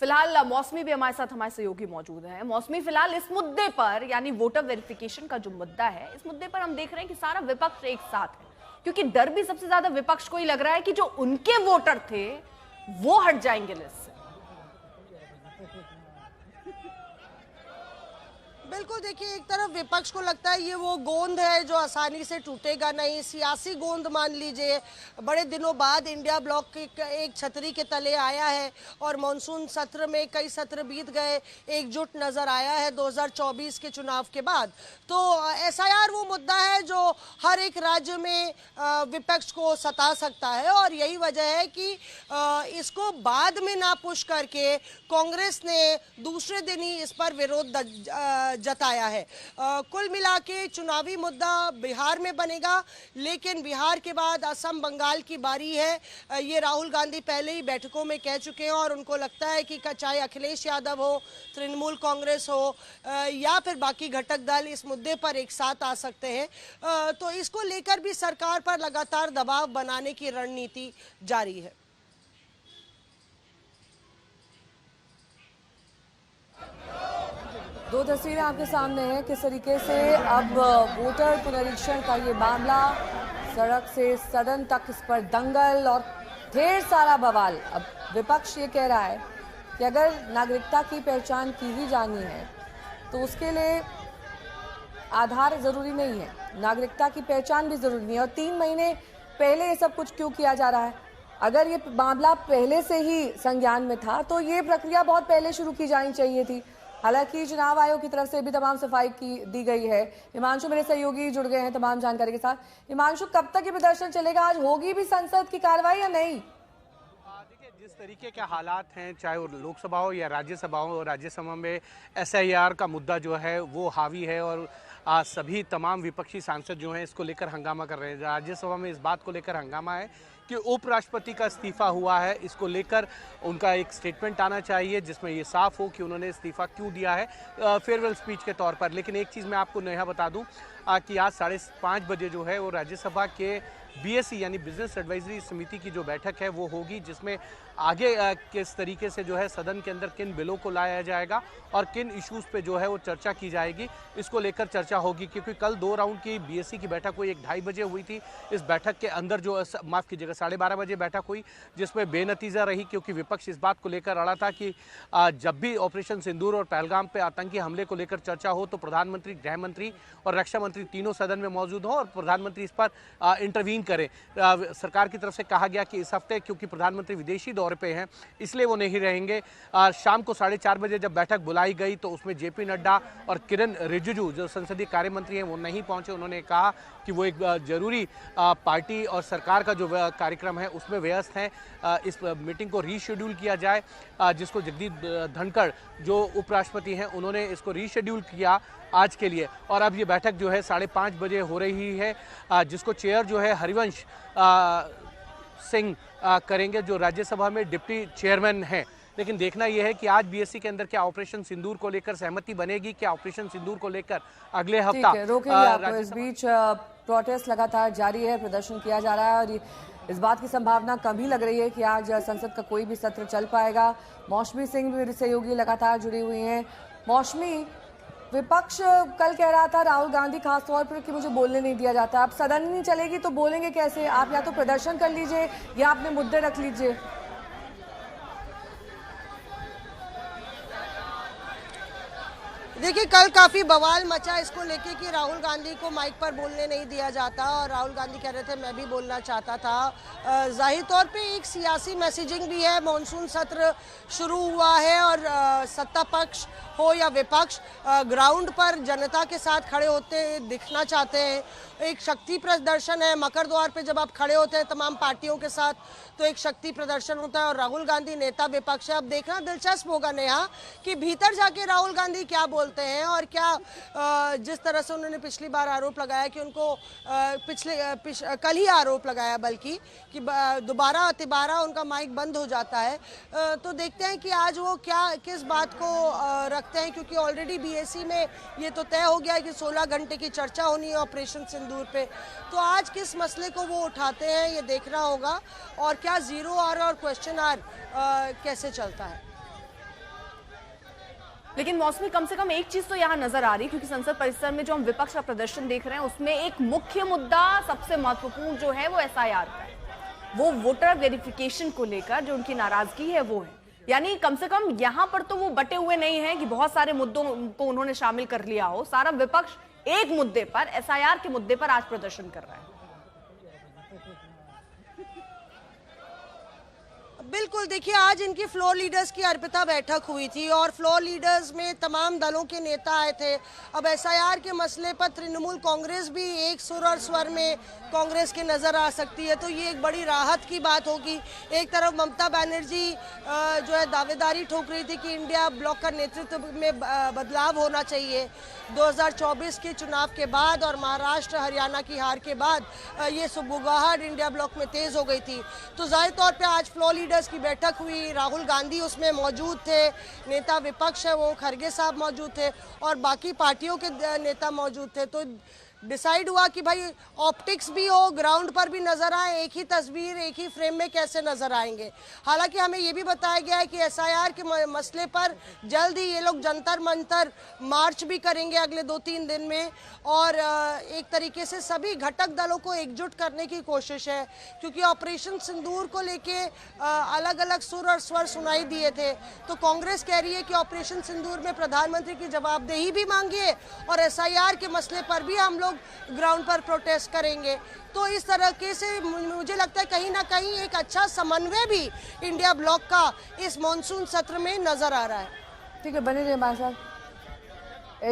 फिलहाल मौसमी भी हमारे सहयोगी मौजूद हैं। मौसमी, फिलहाल इस मुद्दे पर यानी वोटर वेरिफिकेशन का जो मुद्दा है, इस मुद्दे पर हम देख रहे हैं कि सारा विपक्ष एक साथ है, क्योंकि डर भी सबसे ज्यादा विपक्ष को ही लग रहा है कि जो उनके वोटर थे वो हट जाएंगे लिस्ट से। बिल्कुल, देखिए, एक तरफ विपक्ष को लगता है ये वो गोंद है जो आसानी से टूटेगा नहीं, सियासी गोंद मान लीजिए। बड़े दिनों बाद इंडिया ब्लॉक के एक छतरी के तले आया है और मॉनसून सत्र में कई सत्र बीत गए, एकजुट नजर आया है 2024 के चुनाव के बाद। तो एसआईआर वो मुद्दा है जो हर एक राज्य में विपक्ष को सता सकता है और यही वजह है कि इसको बाद में ना पुश करके कांग्रेस ने दूसरे दिन ही इस पर विरोध जताया है। कुल मिला के चुनावी मुद्दा बिहार में बनेगा, लेकिन बिहार के बाद असम बंगाल की बारी है। ये राहुल गांधी पहले ही बैठकों में कह चुके हैं और उनको लगता है कि चाहे अखिलेश यादव हो, तृणमूल कांग्रेस हो या फिर बाकी घटक दल इस मुद्दे पर एक साथ आ सकते हैं। तो इसको लेकर भी सरकार पर लगातार दबाव बनाने की रणनीति जारी है। दो तस्वीरें आपके सामने हैं किस तरीके से अब वोटर पुनरीक्षण का ये मामला सड़क से सदन तक, इस पर दंगल और ढेर सारा बवाल। अब विपक्ष ये कह रहा है कि अगर नागरिकता की पहचान की ही जानी है तो उसके लिए आधार जरूरी नहीं है, नागरिकता की पहचान भी जरूरी नहीं है। और 3 महीने पहले ये सब कुछ क्यों किया जा रहा है? अगर ये मामला पहले से ही संज्ञान में था तो ये प्रक्रिया बहुत पहले शुरू की जानी चाहिए थी। हालांकि चुनाव आयोग की तरफ से भी तमाम सफाई दी गई है। हिमांशु मेरे सहयोगी जुड़ गए हैं तमाम जानकारी के साथ। हिमांशु, कब तक ये प्रदर्शन चलेगा? आज होगी भी संसद की कार्रवाई या नहीं? देखिए, जिस तरीके के हालात हैं, चाहे वो लोकसभा हो या राज्यसभा हो, राज्यसभा में एसआईआर का मुद्दा जो है वो हावी है और सभी तमाम विपक्षी सांसद जो हैं इसको लेकर हंगामा कर रहे हैं। राज्यसभा में इस बात को लेकर हंगामा है कि उपराष्ट्रपति का इस्तीफा हुआ है, इसको लेकर उनका एक स्टेटमेंट आना चाहिए जिसमें ये साफ हो कि उन्होंने इस्तीफा क्यों दिया है फेयरवेल स्पीच के तौर पर। लेकिन एक चीज़ मैं आपको नेहा बता दूं कि आज 5:30 बजे जो है वो राज्यसभा के बीएससी यानी बिजनेस एडवाइजरी समिति की जो बैठक है वो होगी, जिसमें आगे किस तरीके से जो है सदन के अंदर किन बिलों को लाया जाएगा और किन इश्यूज़ पे जो है वो चर्चा की जाएगी, इसको लेकर चर्चा होगी। क्योंकि कल 2 राउंड की बीएससी की बैठक हुई, एक 2:30 बजे हुई थी। इस बैठक के अंदर जो माफ़ कीजिएगा 12:30 बजे बैठक हुई, जिसमें बेनतीजा रही क्योंकि विपक्ष इस बात को लेकर अड़ा था कि जब भी ऑपरेशन सिंदूर और पहलगाम पे आतंकी हमले को लेकर चर्चा हो तो प्रधानमंत्री, गृह मंत्री और रक्षा मंत्री तीनों सदन में मौजूद हो और प्रधानमंत्री इस पर इंटरवीन करें। सरकार की तरफ से कहा गया कि इस हफ्ते क्योंकि प्रधानमंत्री विदेशी दौरे पे हैं इसलिए वो नहीं रहेंगे। शाम को 4:30 बजे जब बैठक बुलाई गई तो उसमें जेपी नड्डा और किरण रिजिजू जो संसदीय कार्य मंत्री हैं वो नहीं पहुंचे। उन्होंने कहा कि वो एक जरूरी पार्टी और सरकार का जो कार्यक्रम है उसमें व्यस्त हैं, इस मीटिंग को रीशेड्यूल किया जाए, जिसको जगदीप धनखड़ जो उपराष्ट्रपति हैं उन्होंने इसको रीशेड्यूल किया आज के लिए। और अब ये बैठक जो है 5:30 बजे हो रही है, जिसको चेयर जो है हरिवंश सिंह करेंगे जो राज्यसभा में डिप्टी चेयरमैन हैं। लेकिन देखना यह है कि आज बीएससी के अंदर क्या ऑपरेशन सिंदूर को लेकर सहमति बनेगी, क्या ऑपरेशन सिंदूर को लेकर अगले हफ्ता रोकेंगे आपको। इस बीच प्रोटेस्ट लगातार जारी है, प्रदर्शन किया जा रहा है और इस बात की संभावना कम ही लग रही है कि आज संसद का कोई भी सत्र चल पाएगा। मौसमी सिंह भी मेरे सहयोगी लगातार जुड़ी हुई हैं। मौसमी, विपक्ष कल कह रहा था राहुल गांधी खासतौर पर कि मुझे बोलने नहीं दिया जाता, अब सदन नहीं चलेगी तो बोलेंगे कैसे? आप या तो प्रदर्शन कर लीजिए या अपने मुद्दे रख लीजिए। देखिए, कल काफ़ी बवाल मचा इसको लेके कि राहुल गांधी को माइक पर बोलने नहीं दिया जाता और राहुल गांधी कह रहे थे मैं भी बोलना चाहता था। जाहिर तौर पे एक सियासी मैसेजिंग भी है। मॉनसून सत्र शुरू हुआ है और सत्ता पक्ष हो या विपक्ष ग्राउंड पर जनता के साथ खड़े होते दिखना चाहते हैं। एक शक्ति प्रदर्शन है, मकर द्वार पे जब आप खड़े होते हैं तमाम पार्टियों के साथ तो एक शक्ति प्रदर्शन होता है और राहुल गांधी नेता विपक्ष है। अब देखना दिलचस्प होगा नेहा कि भीतर जाके राहुल गांधी क्या बोलते हैं और क्या जिस तरह से उन्होंने पिछली बार आरोप लगाया कि उनको कल ही आरोप लगाया बल्कि कि दोबारा तिबारा उनका माइक बंद हो जाता है। तो देखते हैं कि आज वो क्या किस बात को रखते हैं, क्योंकि ऑलरेडी बीएससी में ये तो तय हो गया है कि 16 घंटे की चर्चा होनी है ऑपरेशन सिंदूर पे। तो आज किस मसले को वो उठाते हैं ये देखना होगा और क्या जीरो आर और क्वेश्चन आर कैसे चलता है। लेकिन मौसमी कम से कम एक चीज तो यहाँ नजर आ रही, क्योंकि संसद परिसर में जो हम विपक्ष का प्रदर्शन देख रहे हैं उसमें एक मुख्य मुद्दा सबसे महत्वपूर्ण जो है वो एसआईआर का है, वो वोटर वेरिफिकेशन को लेकर जो उनकी नाराजगी है वो है। यानी कम से कम यहाँ पर तो वो बटे हुए नहीं है कि बहुत सारे मुद्दों को उन्होंने शामिल कर लिया हो, सारा विपक्ष एक मुद्दे पर, एसआईआर के मुद्दे पर आज प्रदर्शन कर रहा है। बिल्कुल, देखिए आज इनकी फ्लोर लीडर्स की अर्पिता बैठक हुई थी और फ्लोर लीडर्स में तमाम दलों के नेता आए थे। अब एसआईआर के मसले पर तृणमूल कांग्रेस भी एक सुर और स्वर में कांग्रेस के नज़र आ सकती है, तो ये एक बड़ी राहत की बात होगी। एक तरफ ममता बनर्जी जो है दावेदारी ठोक रही थी कि इंडिया ब्लॉक का नेतृत्व में बदलाव होना चाहिए 2024 के चुनाव के बाद, और महाराष्ट्र हरियाणा की हार के बाद ये सुबुगाहट इंडिया ब्लॉक में तेज़ हो गई थी। तो जाहिर तौर पर आज फ्लोर लीडर्स की बैठक हुई, राहुल गांधी उसमें मौजूद थे, नेता विपक्ष है वो खड़गे साहब मौजूद थे और बाकी पार्टियों के नेता मौजूद थे। तो डिसाइड हुआ कि भाई ऑप्टिक्स भी हो, ग्राउंड पर भी नजर आए, एक ही तस्वीर एक ही फ्रेम में कैसे नजर आएंगे। हालांकि हमें ये भी बताया गया है कि एसआईआर के मसले पर जल्द ही ये लोग जंतर मंतर मार्च भी करेंगे अगले 2-3 दिन में, और एक तरीके से सभी घटक दलों को एकजुट करने की कोशिश है, क्योंकि ऑपरेशन सिंदूर को लेके अलग अलग सुर और स्वर सुनाई दिए थे। तो कांग्रेस कह रही है कि ऑपरेशन सिंदूर में प्रधानमंत्री की जवाबदेही भी मांगिए और एसआईआर के मसले पर भी हम लोग ग्राउंड पर प्रोटेस्ट करेंगे। तो इस तरीके से मुझे लगता है कहीं ना कहीं एक अच्छा समन्वय भी इंडिया ब्लॉक का इस मॉनसून सत्र में नजर आ रहा है। ठीक है, बने रहिए हमारे साथ।